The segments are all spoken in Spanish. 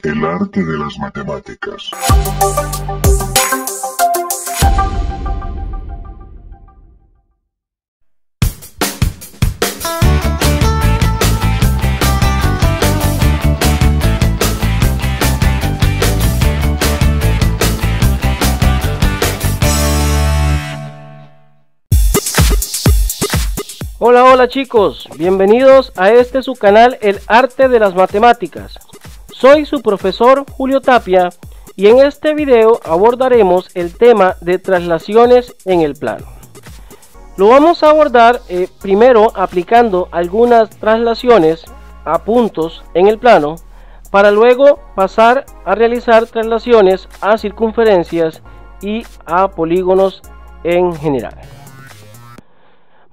El arte de las matemáticas. Hola chicos, bienvenidos a este su canal El Arte de las Matemáticas. Soy su profesor Julio Tapia y en este video abordaremos el tema de traslaciones en el plano. Lo vamos a abordar primero aplicando algunas traslaciones a puntos en el plano para luego pasar a realizar traslaciones a circunferencias y a polígonos en general.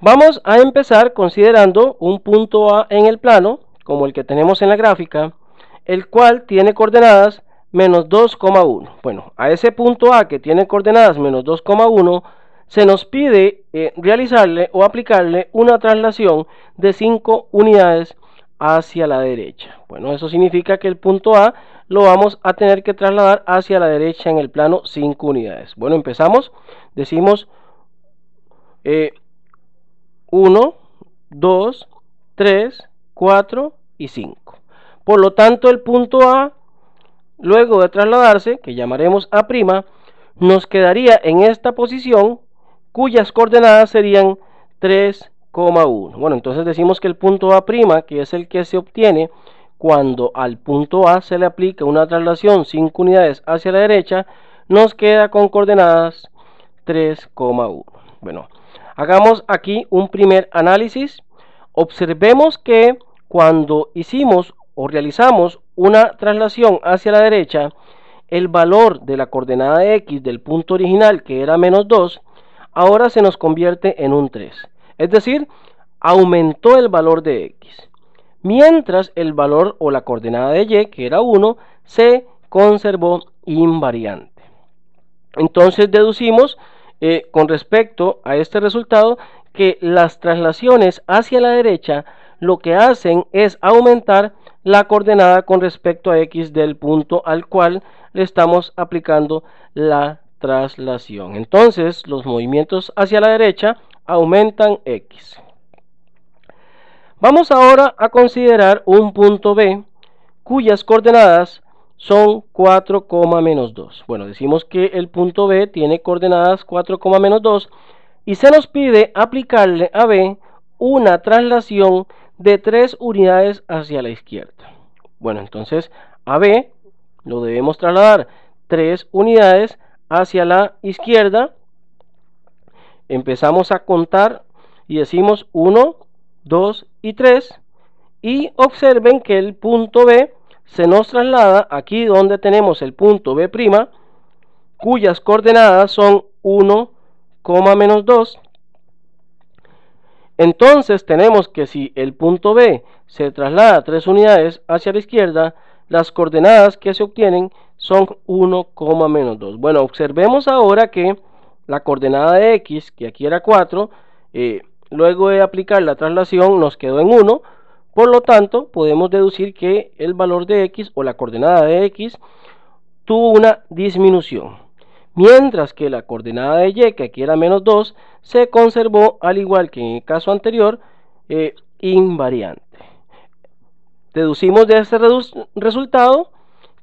Vamos a empezar considerando un punto A en el plano, como el que tenemos en la gráfica, el cual tiene coordenadas menos 2,1. Bueno, a ese punto A que tiene coordenadas menos 2,1, se nos pide realizarle o aplicarle una traslación de 5 unidades hacia la derecha. Bueno, eso significa que el punto A lo vamos a tener que trasladar hacia la derecha en el plano 5 unidades. Bueno, empezamos, decimos 1, 2, 3, 4 y 5. Por lo tanto, el punto A, luego de trasladarse, que llamaremos A', nos quedaría en esta posición, cuyas coordenadas serían 3,1. Bueno, entonces decimos que el punto A', que es el que se obtiene cuando al punto A se le aplica una traslación 5 unidades hacia la derecha, nos queda con coordenadas 3,1. Bueno, hagamos aquí un primer análisis. Observemos que cuando hicimos o realizamos una traslación hacia la derecha, el valor de la coordenada de x del punto original, que era menos 2, ahora se nos convierte en un 3. Es decir, aumentó el valor de x. Mientras el valor o la coordenada de y, que era 1, se conservó invariante. Entonces deducimos con respecto a este resultado que las traslaciones hacia la derecha lo que hacen es aumentar la coordenada con respecto a x del punto al cual le estamos aplicando la traslación. Entonces los movimientos hacia la derecha aumentan x. Vamos ahora a considerar un punto B cuyas coordenadas son 4, menos 2. Bueno, decimos que el punto B tiene coordenadas 4, menos 2 y se nos pide aplicarle a B una traslación de 3 unidades hacia la izquierda. Bueno, entonces a B lo debemos trasladar 3 unidades hacia la izquierda. Empezamos a contar y decimos 1, 2 y 3 y observen que el punto B se nos traslada aquí donde tenemos el punto B', cuyas coordenadas son 1, menos 2. Entonces tenemos que si el punto B se traslada 3 unidades hacia la izquierda, las coordenadas que se obtienen son 1, menos 2. Bueno, observemos ahora que la coordenada de x, que aquí era 4, luego de aplicar la traslación nos quedó en 1. Por lo tanto, podemos deducir que el valor de x o la coordenada de x tuvo una disminución, mientras que la coordenada de y, que aquí era menos 2, se conservó al igual que en el caso anterior, invariante. Deducimos de este resultado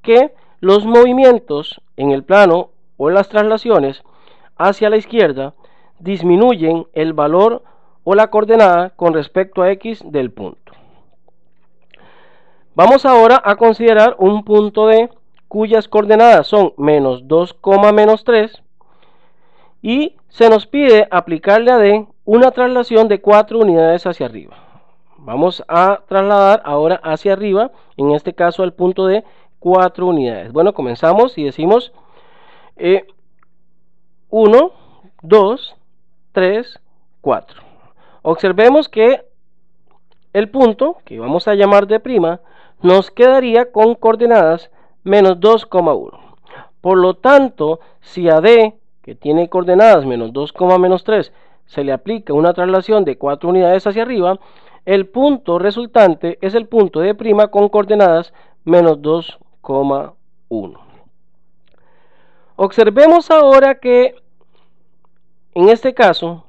que los movimientos en el plano o las traslaciones hacia la izquierda disminuyen el valor o la coordenada con respecto a x del punto. Vamos ahora a considerar un punto D cuyas coordenadas son menos 2, menos 3 y se nos pide aplicarle a D una traslación de 4 unidades hacia arriba. Vamos a trasladar ahora hacia arriba, en este caso al punto D, 4 unidades. Bueno, comenzamos y decimos 1, 2, 3, 4. Observemos que el punto, que vamos a llamar D', nos quedaría con coordenadas menos 2,1. Por lo tanto, si a D, que tiene coordenadas menos 2, menos 3, se le aplica una traslación de 4 unidades hacia arriba, el punto resultante es el punto D' con coordenadas menos 2, 3,1. Observemos ahora que en este caso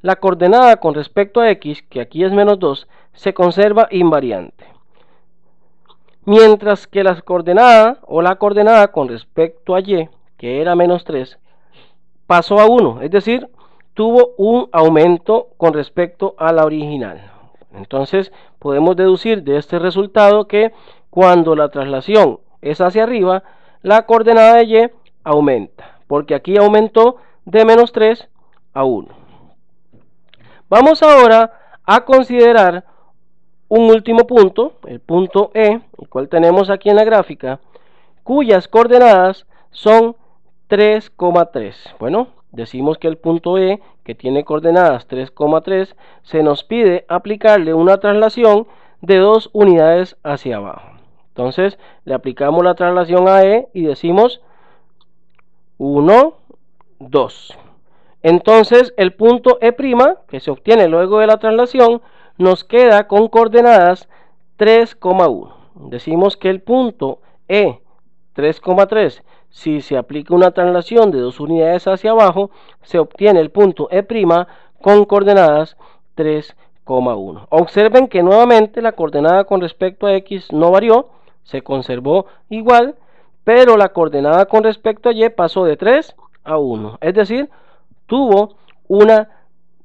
la coordenada con respecto a x, que aquí es menos 2, se conserva invariante, mientras que la coordenada con respecto a y, que era menos 3, pasó a 1, es decir, tuvo un aumento con respecto a la original. Entonces podemos deducir de este resultado que cuando la traslación es hacia arriba, la coordenada de y aumenta, porque aquí aumentó de menos 3 a 1. Vamos ahora a considerar un último punto, el punto E, el cual tenemos aquí en la gráfica, cuyas coordenadas son 3,3. Bueno, decimos que el punto E, que tiene coordenadas 3,3, se nos pide aplicarle una traslación de 2 unidades hacia abajo. Entonces, le aplicamos la traslación a E y decimos 1, 2. Entonces, el punto E', que se obtiene luego de la traslación, nos queda con coordenadas 3,1. Decimos que el punto E 3,3, si se aplica una traslación de 2 unidades hacia abajo, se obtiene el punto E' con coordenadas 3,1. Observen que nuevamente la coordenada con respecto a x no varió, se conservó igual, pero la coordenada con respecto a y pasó de 3 a 1, es decir, tuvo una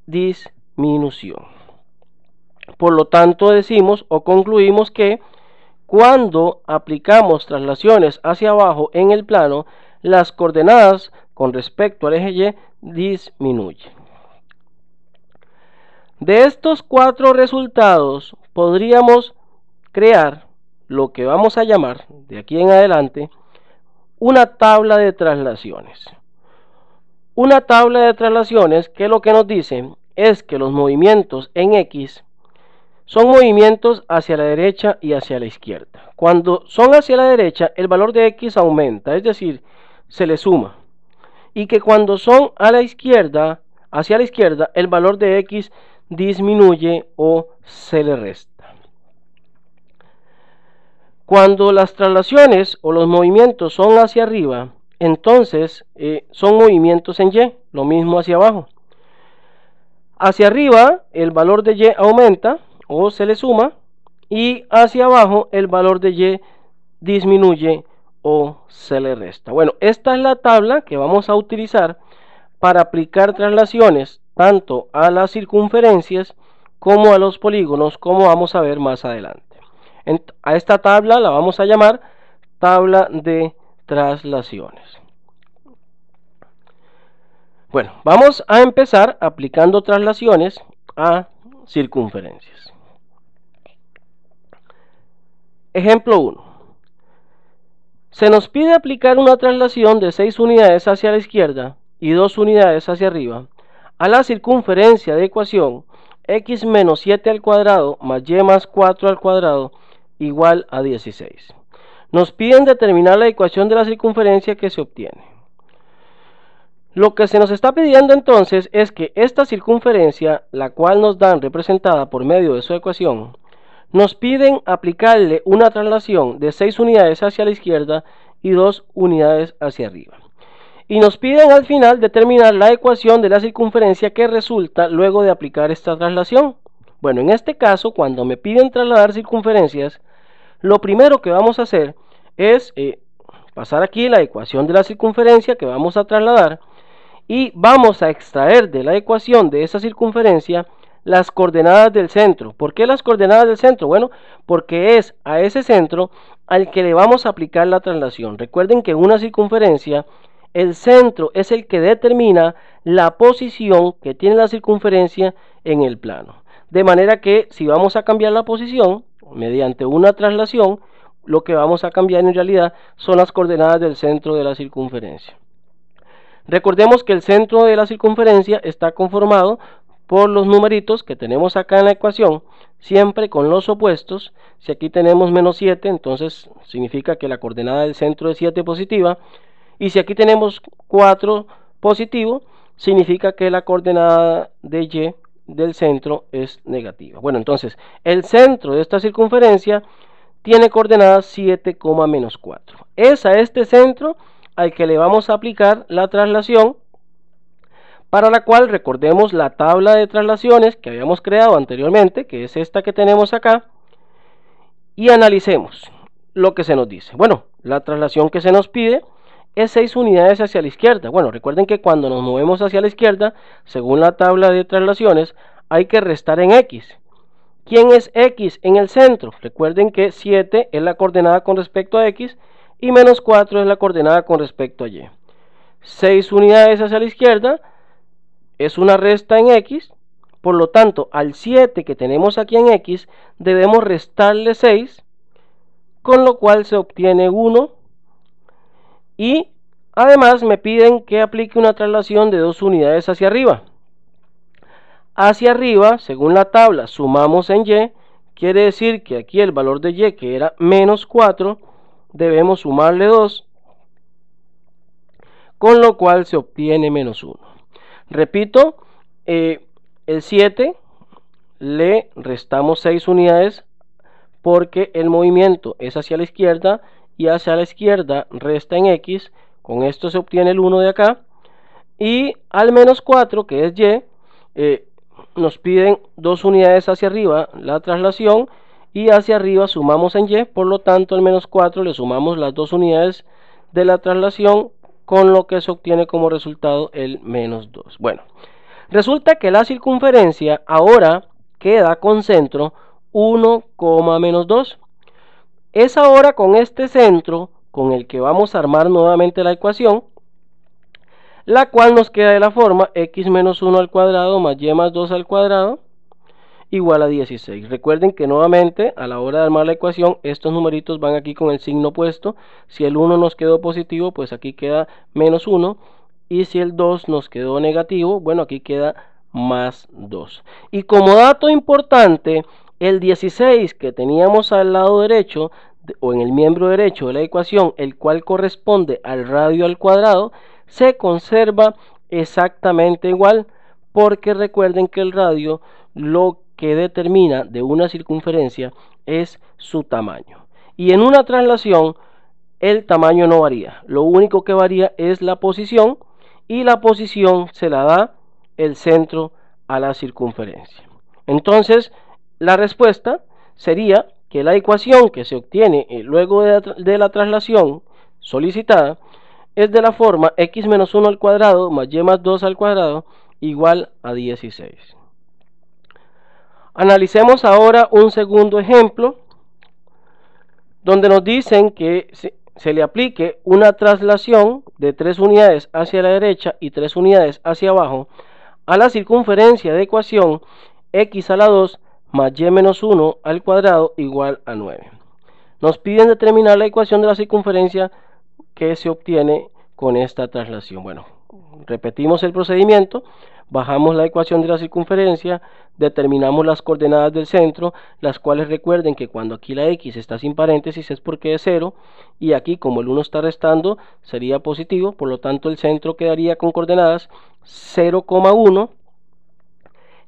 disminución. Por lo tanto, decimos o concluimos que cuando aplicamos traslaciones hacia abajo en el plano, las coordenadas con respecto al eje Y disminuyen. De estos 4 resultados podríamos crear lo que vamos a llamar de aquí en adelante una tabla de traslaciones. Una tabla de traslaciones que lo que nos dice es que los movimientos en X son movimientos hacia la derecha y hacia la izquierda. Cuando son hacia la derecha, el valor de X aumenta, es decir, se le suma. Y que cuando son a la izquierda, hacia la izquierda, el valor de X disminuye o se le resta. Cuando las traslaciones o los movimientos son hacia arriba, entonces son movimientos en Y, lo mismo hacia abajo. Hacia arriba el valor de Y aumenta o se le suma, y hacia abajo el valor de Y disminuye o se le resta. Bueno, esta es la tabla que vamos a utilizar para aplicar traslaciones tanto a las circunferencias como a los polígonos, como vamos a ver más adelante. A esta tabla la vamos a llamar tabla de traslaciones. Bueno, vamos a empezar aplicando traslaciones a circunferencias. Ejemplo 1. Se nos pide aplicar una traslación de 6 unidades hacia la izquierda y 2 unidades hacia arriba a la circunferencia de ecuación x menos 7 al cuadrado más y más 4 al cuadrado igual a 16. Nos piden determinar la ecuación de la circunferencia que se obtiene. Lo que se nos está pidiendo entonces es que esta circunferencia, la cual nos dan representada por medio de su ecuación, nos piden aplicarle una traslación de 6 unidades hacia la izquierda y 2 unidades hacia arriba. Y nos piden al final determinar la ecuación de la circunferencia que resulta luego de aplicar esta traslación. Bueno, en este caso, cuando me piden trasladar circunferencias, lo primero que vamos a hacer es pasar aquí la ecuación de la circunferencia que vamos a trasladar y vamos a extraer de la ecuación de esa circunferencia las coordenadas del centro. ¿Por qué las coordenadas del centro? Bueno, porque es a ese centro al que le vamos a aplicar la traslación. Recuerden que en una circunferencia el centro es el que determina la posición que tiene la circunferencia en el plano. De manera que si vamos a cambiar la posición mediante una traslación, lo que vamos a cambiar en realidad son las coordenadas del centro de la circunferencia. Recordemos que el centro de la circunferencia está conformado por los numeritos que tenemos acá en la ecuación, siempre con los opuestos. Si aquí tenemos menos 7, entonces significa que la coordenada del centro es 7 positiva. Y si aquí tenemos 4 positivo, significa que la coordenada de Y del centro es negativa. Bueno, entonces el centro de esta circunferencia tiene coordenadas 7, menos 4. Es a este centro al que le vamos a aplicar la traslación, para la cual recordemos la tabla de traslaciones que habíamos creado anteriormente, que es esta que tenemos acá, y analicemos lo que se nos dice. Bueno, la traslación que se nos pide es 6 unidades hacia la izquierda. Bueno, recuerden que cuando nos movemos hacia la izquierda, según la tabla de traslaciones, hay que restar en X. ¿Quién es X en el centro? Recuerden que 7 es la coordenada con respecto a X y menos 4 es la coordenada con respecto a Y. 6 unidades hacia la izquierda es una resta en X, por lo tanto al 7 que tenemos aquí en X debemos restarle 6, con lo cual se obtiene 1, y además me piden que aplique una traslación de 2 unidades hacia arriba. Hacia arriba, según la tabla, sumamos en Y, quiere decir que aquí el valor de Y, que era menos 4, debemos sumarle 2, con lo cual se obtiene menos 1. Repito, el 7 le restamos 6 unidades porque el movimiento es hacia la izquierda y hacia la izquierda resta en X. Con esto se obtiene el 1 de acá. Y al menos 4, que es Y, nos piden 2 unidades hacia arriba la traslación, y hacia arriba sumamos en Y, por lo tanto al menos 4 le sumamos las 2 unidades de la traslación, con lo que se obtiene como resultado el menos 2. Bueno, resulta que la circunferencia ahora queda con centro 1, menos 2. Es ahora con este centro con el que vamos a armar nuevamente la ecuación, la cual nos queda de la forma x menos 1 al cuadrado más y más 2 al cuadrado igual a 16. Recuerden que nuevamente a la hora de armar la ecuación estos numeritos van aquí con el signo opuesto. Si el 1 nos quedó positivo, pues aquí queda menos 1, y si el 2 nos quedó negativo, bueno, aquí queda más 2. Y como dato importante, el 16 que teníamos al lado derecho o en el miembro derecho de la ecuación, el cual corresponde al radio al cuadrado, se conserva exactamente igual, porque recuerden que el radio lo que determina de una circunferencia es su tamaño, y en una traslación el tamaño no varía, lo único que varía es la posición, y la posición se la da el centro a la circunferencia. Entonces la respuesta sería que la ecuación que se obtiene luego de la traslación solicitada es de la forma x menos 1 al cuadrado más y más 2 al cuadrado igual a 16. Analicemos ahora un segundo ejemplo, donde nos dicen que se le aplique una traslación de 3 unidades hacia la derecha y 3 unidades hacia abajo a la circunferencia de ecuación x a la 2 más y menos 1 al cuadrado igual a 9. Nos piden determinar la ecuación de la circunferencia que se obtiene con esta traslación. Bueno, repetimos el procedimiento. Bajamos la ecuación de la circunferencia, determinamos las coordenadas del centro, las cuales recuerden que cuando aquí la x está sin paréntesis es porque es 0, y aquí como el 1 está restando sería positivo, por lo tanto el centro quedaría con coordenadas 0,1.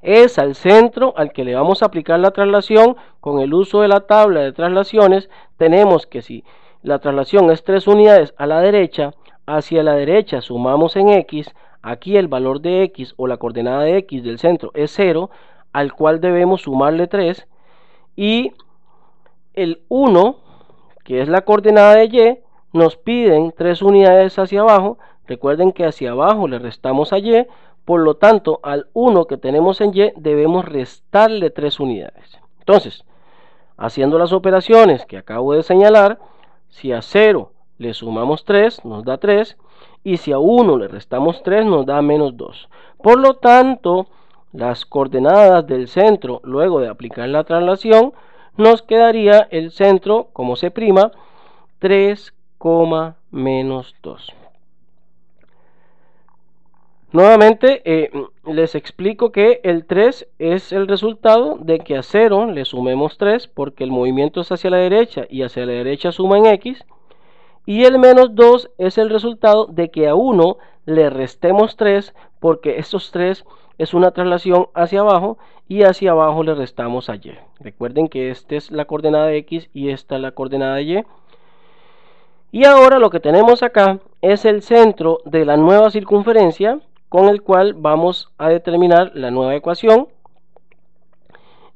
Es al centro al que le vamos a aplicar la traslación. Con el uso de la tabla de traslaciones tenemos que si la traslación es 3 unidades a la derecha, hacia la derecha sumamos en x. Aquí el valor de x o la coordenada de x del centro es 0, al cual debemos sumarle 3, y el 1, que es la coordenada de y, nos piden 3 unidades hacia abajo. Recuerden que hacia abajo le restamos a y, por lo tanto al 1 que tenemos en y debemos restarle 3 unidades. Entonces, haciendo las operaciones que acabo de señalar, si a 0 le sumamos 3 nos da 3, y si a 1 le restamos 3 nos da menos 2. Por lo tanto, las coordenadas del centro luego de aplicar la traslación, nos quedaría el centro como C', 3, menos 2. Nuevamente les explico que el 3 es el resultado de que a 0 le sumemos 3, porque el movimiento es hacia la derecha y hacia la derecha suma en x, Y el menos 2 es el resultado de que a 1 le restemos 3, porque estos 3 es una traslación hacia abajo y hacia abajo le restamos a y. Recuerden que esta es la coordenada de x y esta es la coordenada de y. Y ahora lo que tenemos acá es el centro de la nueva circunferencia con el cual vamos a determinar la nueva ecuación.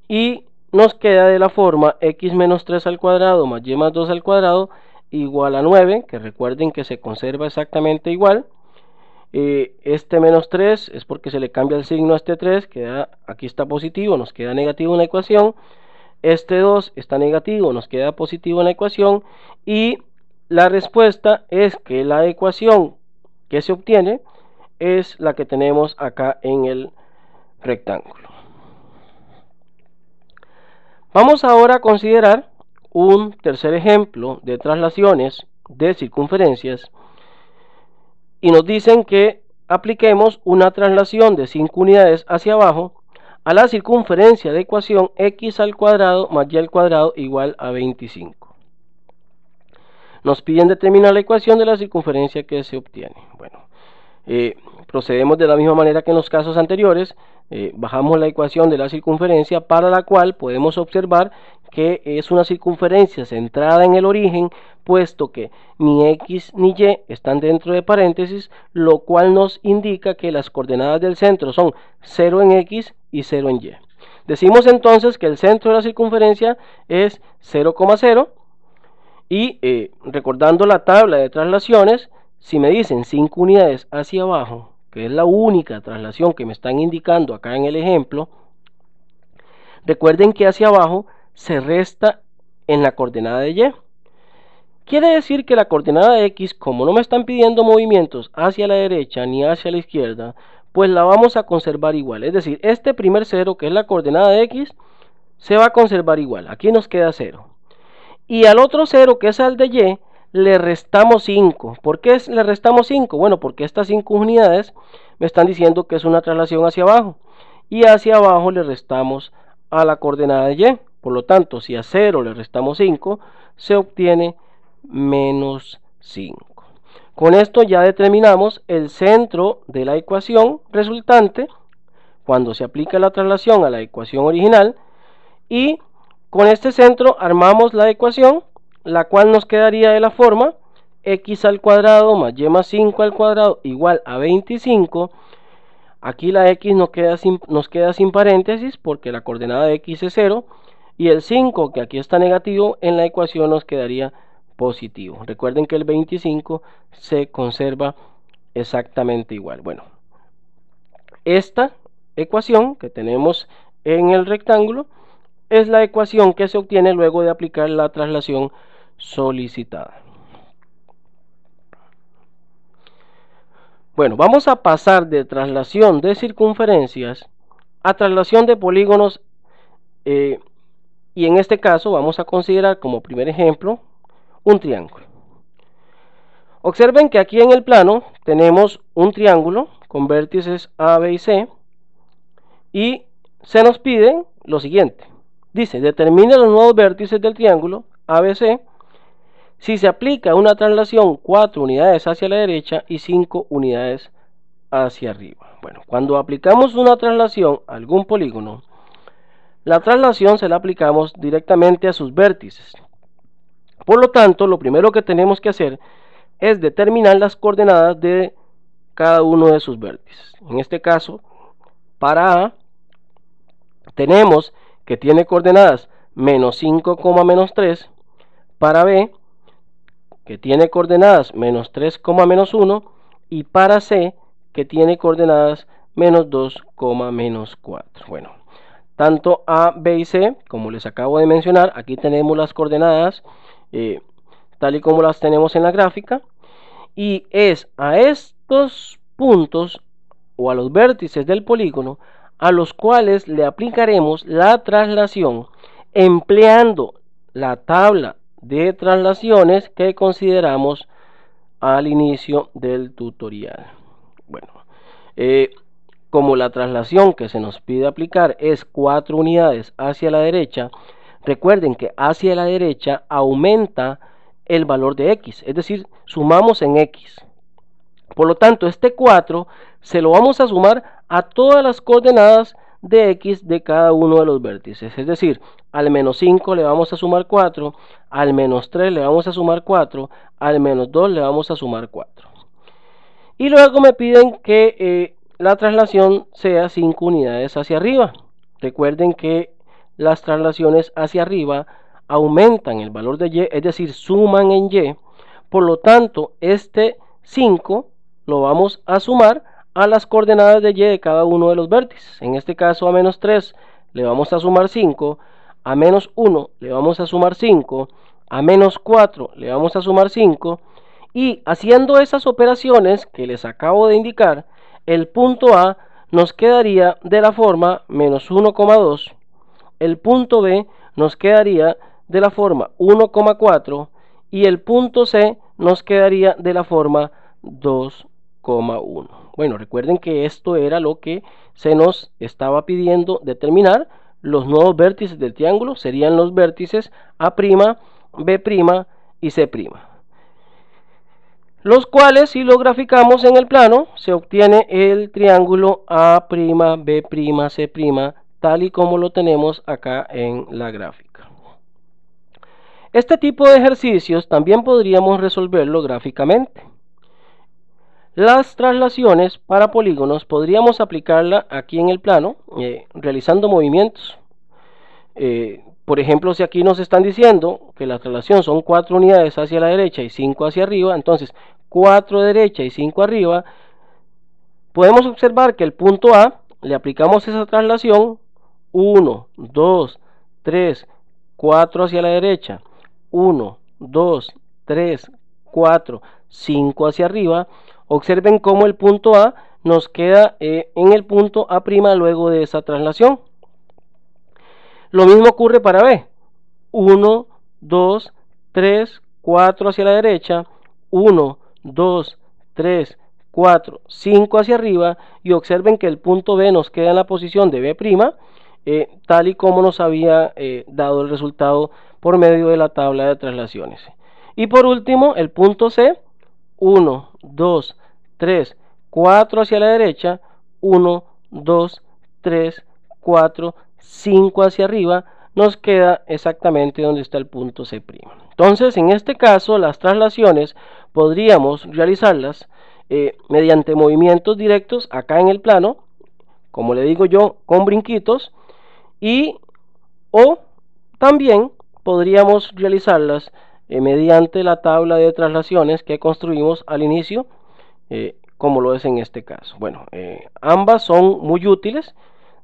Y nos queda de la forma x menos 3 al cuadrado más y más 2 al cuadrado igual a 9, que recuerden que se conserva exactamente igual. Este menos 3 es porque se le cambia el signo a este 3, queda, aquí está positivo, nos queda negativo en la ecuación. Este 2 está negativo, nos queda positivo en la ecuación. Y la respuesta es que la ecuación que se obtiene es la que tenemos acá en el rectángulo. Vamos ahora a considerar un tercer ejemplo de traslaciones de circunferencias y nos dicen que apliquemos una traslación de 5 unidades hacia abajo a la circunferencia de ecuación x al cuadrado más y al cuadrado igual a 25. Nos piden determinar la ecuación de la circunferencia que se obtiene. Bueno, procedemos de la misma manera que en los casos anteriores. Bajamos la ecuación de la circunferencia, para la cual podemos observar que es una circunferencia centrada en el origen, puesto que ni x ni y están dentro de paréntesis, lo cual nos indica que las coordenadas del centro son 0 en x y 0 en y. Decimos entonces que el centro de la circunferencia es 0,0 y recordando la tabla de traslaciones, si me dicen 5 unidades hacia abajo, que es la única traslación que me están indicando acá en el ejemplo, recuerden que hacia abajo se resta en la coordenada de y. Quiere decir que la coordenada de x, como no me están pidiendo movimientos hacia la derecha ni hacia la izquierda, pues la vamos a conservar igual. Es decir, este primer 0, que es la coordenada de x, se va a conservar igual. Aquí nos queda 0. Y al otro 0, que es al de y, le restamos 5. ¿Por qué le restamos 5? Bueno, porque estas 5 unidades me están diciendo que es una traslación hacia abajo. Y hacia abajo le restamos a la coordenada de y. Por lo tanto, si a 0 le restamos 5, se obtiene menos 5. Con esto ya determinamos el centro de la ecuación resultante cuando se aplica la traslación a la ecuación original. Y con este centro armamos la ecuación, la cual nos quedaría de la forma x al cuadrado más y más 5 al cuadrado igual a 25. Aquí la x nos queda sin paréntesis porque la coordenada de x es 0. Y el 5, que aquí está negativo, en la ecuación nos quedaría positivo. Recuerden que el 25 se conserva exactamente igual. Bueno, esta ecuación que tenemos en el rectángulo es la ecuación que se obtiene luego de aplicar la traslación solicitada. Bueno, vamos a pasar de traslación de circunferencias a traslación de polígonos, y en este caso vamos a considerar como primer ejemplo un triángulo. Observen que aquí en el plano tenemos un triángulo con vértices A, B y C, y se nos pide lo siguiente. Dice, determine los nuevos vértices del triángulo ABC si se aplica una traslación 4 unidades hacia la derecha y 5 unidades hacia arriba. Bueno, cuando aplicamos una traslación a algún polígono, la traslación se la aplicamos directamente a sus vértices. Por lo tanto, lo primero que tenemos que hacer es determinar las coordenadas de cada uno de sus vértices. En este caso, para A, tenemos que tiene coordenadas menos 5, menos 3, para B, que tiene coordenadas menos 3, menos 1, y para C, que tiene coordenadas menos 2, menos 4. Bueno, tanto A, B y C, como les acabo de mencionar, aquí tenemos las coordenadas tal y como las tenemos en la gráfica, y es a estos puntos o a los vértices del polígono a los cuales le aplicaremos la traslación empleando la tabla de traslaciones que consideramos al inicio del tutorial. Bueno, como la traslación que se nos pide aplicar es 4 unidades hacia la derecha, recuerden que hacia la derecha aumenta el valor de x, es decir, sumamos en x. Por lo tanto, este 4 se lo vamos a sumar a todas las coordenadas de x de cada uno de los vértices. Es decir, al menos 5 le vamos a sumar 4, al menos 3 le vamos a sumar 4, al menos 2 le vamos a sumar 4. Y luego me piden que la traslación sea 5 unidades hacia arriba. Recuerden que las traslaciones hacia arriba aumentan el valor de y, es decir, suman en y. Por lo tanto, este 5 lo vamos a sumar a las coordenadas de y de cada uno de los vértices. En este caso, a menos 3 le vamos a sumar 5, a menos 1 le vamos a sumar 5, a menos 4 le vamos a sumar 5, y haciendo esas operaciones que les acabo de indicar, el punto A nos quedaría de la forma menos 1,2, el punto B nos quedaría de la forma 1,4 y el punto C nos quedaría de la forma 2,1. Bueno, recuerden que esto era lo que se nos estaba pidiendo determinar. Los nuevos vértices del triángulo serían los vértices A', B' y C', los cuales, si lo graficamos en el plano, se obtiene el triángulo A', B', C', tal y como lo tenemos acá en la gráfica. Este tipo de ejercicios también podríamos resolverlo gráficamente. Las traslaciones para polígonos podríamos aplicarla aquí en el plano, realizando movimientos. Por ejemplo, si aquí nos están diciendo que la traslación son 4 unidades hacia la derecha y 5 hacia arriba, entonces 4 derecha y 5 arriba, podemos observar que el punto A le aplicamos esa traslación 1, 2, 3, 4 hacia la derecha, 1, 2, 3, 4, 5 hacia arriba. Observen cómo el punto A nos queda en el punto A' luego de esa traslación. Lo mismo ocurre para B. 1, 2, 3, 4 hacia la derecha, 1, 2, 3, 4, 5 hacia arriba, y observen que el punto B nos queda en la posición de B', tal y como nos había dado el resultado por medio de la tabla de traslaciones. Y por último, el punto C, 1, 2, 3, 4 hacia la derecha, 1, 2, 3, 4, 5 hacia arriba, nos queda exactamente donde está el punto C'. Entonces, en este caso, las traslaciones podríamos realizarlas mediante movimientos directos acá en el plano, como le digo yo, con brinquitos, o también podríamos realizarlas mediante la tabla de traslaciones que construimos al inicio, como lo es en este caso. Bueno, ambas son muy útiles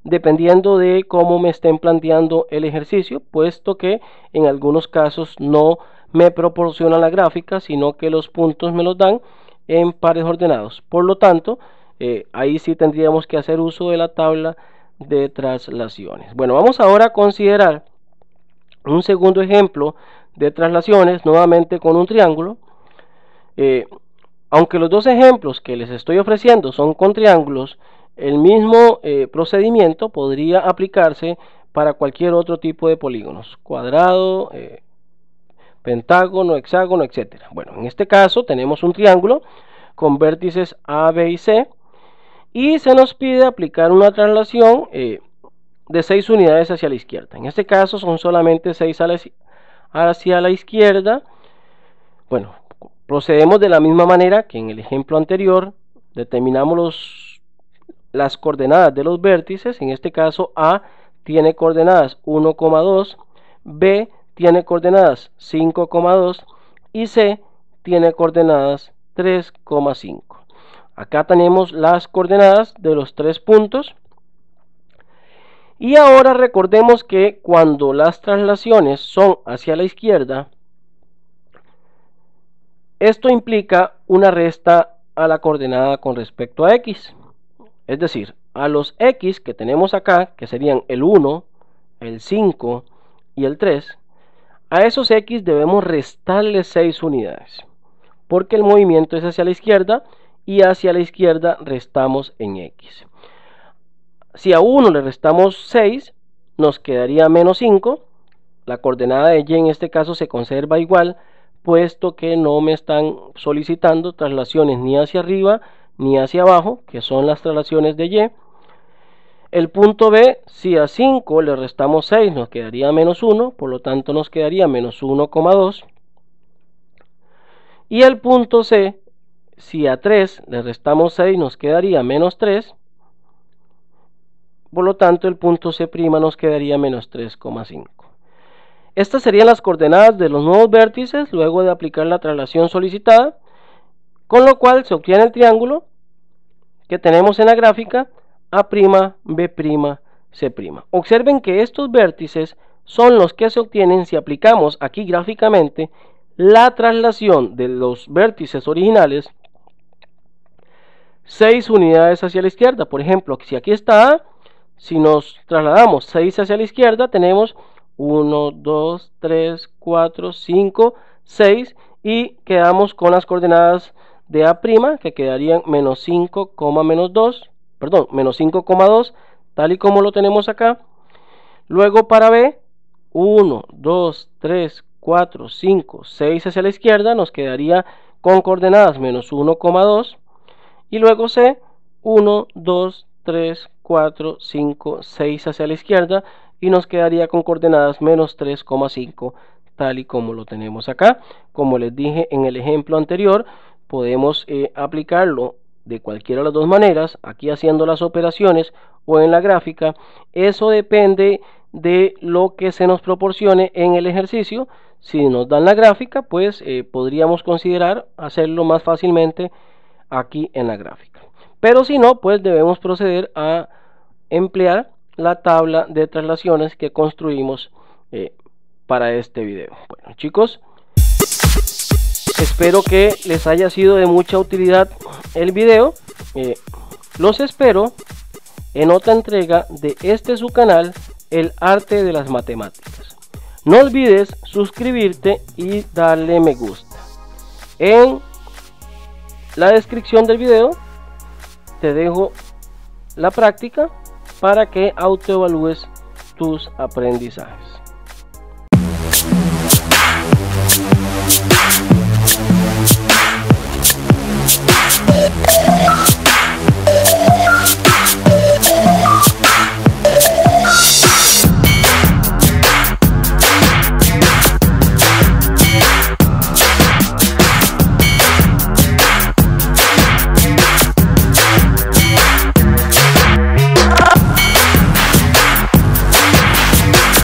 dependiendo de cómo me estén planteando el ejercicio, puesto que en algunos casos no me proporcionan la gráfica, sino que los puntos me los dan en pares ordenados. Por lo tanto, ahí sí tendríamos que hacer uso de la tabla de traslaciones. Bueno, vamos ahora a considerar un segundo ejemplo de traslaciones, nuevamente con un triángulo. Aunque los dos ejemplos que les estoy ofreciendo son con triángulos, el mismo procedimiento podría aplicarse para cualquier otro tipo de polígonos: cuadrado, pentágono, hexágono, etc. Bueno, en este caso tenemos un triángulo con vértices A, B y C, y se nos pide aplicar una traslación de 6 unidades hacia la izquierda. En este caso son solamente 6 hacia la izquierda. Bueno, procedemos de la misma manera que en el ejemplo anterior. Determinamos las coordenadas de los vértices. En este caso A tiene coordenadas 1,2, B tiene coordenadas 5,2 y C tiene coordenadas 3,5. Acá tenemos las coordenadas de los 3 puntos. Y ahora recordemos que cuando las traslaciones son hacia la izquierda, esto implica una resta a la coordenada con respecto a x. Es decir, a los x que tenemos acá, que serían el 1, el 5 y el 3, a esos x debemos restarle 6 unidades, porque el movimiento es hacia la izquierda y hacia la izquierda restamos en x. Si a 1 le restamos 6, nos quedaría menos 5. La coordenada de y en este caso se conserva igual, puesto que no me están solicitando traslaciones ni hacia arriba ni hacia abajo, que son las traslaciones de Y. El punto B, si a 5 le restamos 6 nos quedaría menos 1, por lo tanto nos quedaría menos 1,2. Y el punto C, si a 3 le restamos 6 nos quedaría menos 3, por lo tanto el punto C' nos quedaría menos 3,5. Estas serían las coordenadas de los nuevos vértices luego de aplicar la traslación solicitada, con lo cual se obtiene el triángulo que tenemos en la gráfica A', B', C'. Observen que estos vértices son los que se obtienen si aplicamos aquí gráficamente la traslación de los vértices originales 6 unidades hacia la izquierda. Por ejemplo, si aquí está A, si nos trasladamos 6 hacia la izquierda, tenemos 1, 2, 3, 4, 5, 6 y quedamos con las coordenadas de A', que quedarían menos 5,2, tal y como lo tenemos acá. Luego para B, 1, 2, 3, 4, 5, 6 hacia la izquierda, nos quedaría con coordenadas menos 1,2. Y luego C, 1, 2, 3, 4, 5, 6 hacia la izquierda y nos quedaría con coordenadas menos 3,5, tal y como lo tenemos acá. Como les dije en el ejemplo anterior, podemos aplicarlo de cualquiera de las dos maneras, aquí haciendo las operaciones o en la gráfica. Eso depende de lo que se nos proporcione en el ejercicio. Si nos dan la gráfica, pues podríamos considerar hacerlo más fácilmente aquí en la gráfica, pero si no, pues debemos proceder a emplear la tabla de traslaciones que construimos para este video. Bueno, chicos, espero que les haya sido de mucha utilidad el video. Los espero en otra entrega de este su canal, El Arte de las Matemáticas. No olvides suscribirte y darle me gusta. En la descripción del video te dejo la práctica para que autoevalúes tus aprendizajes.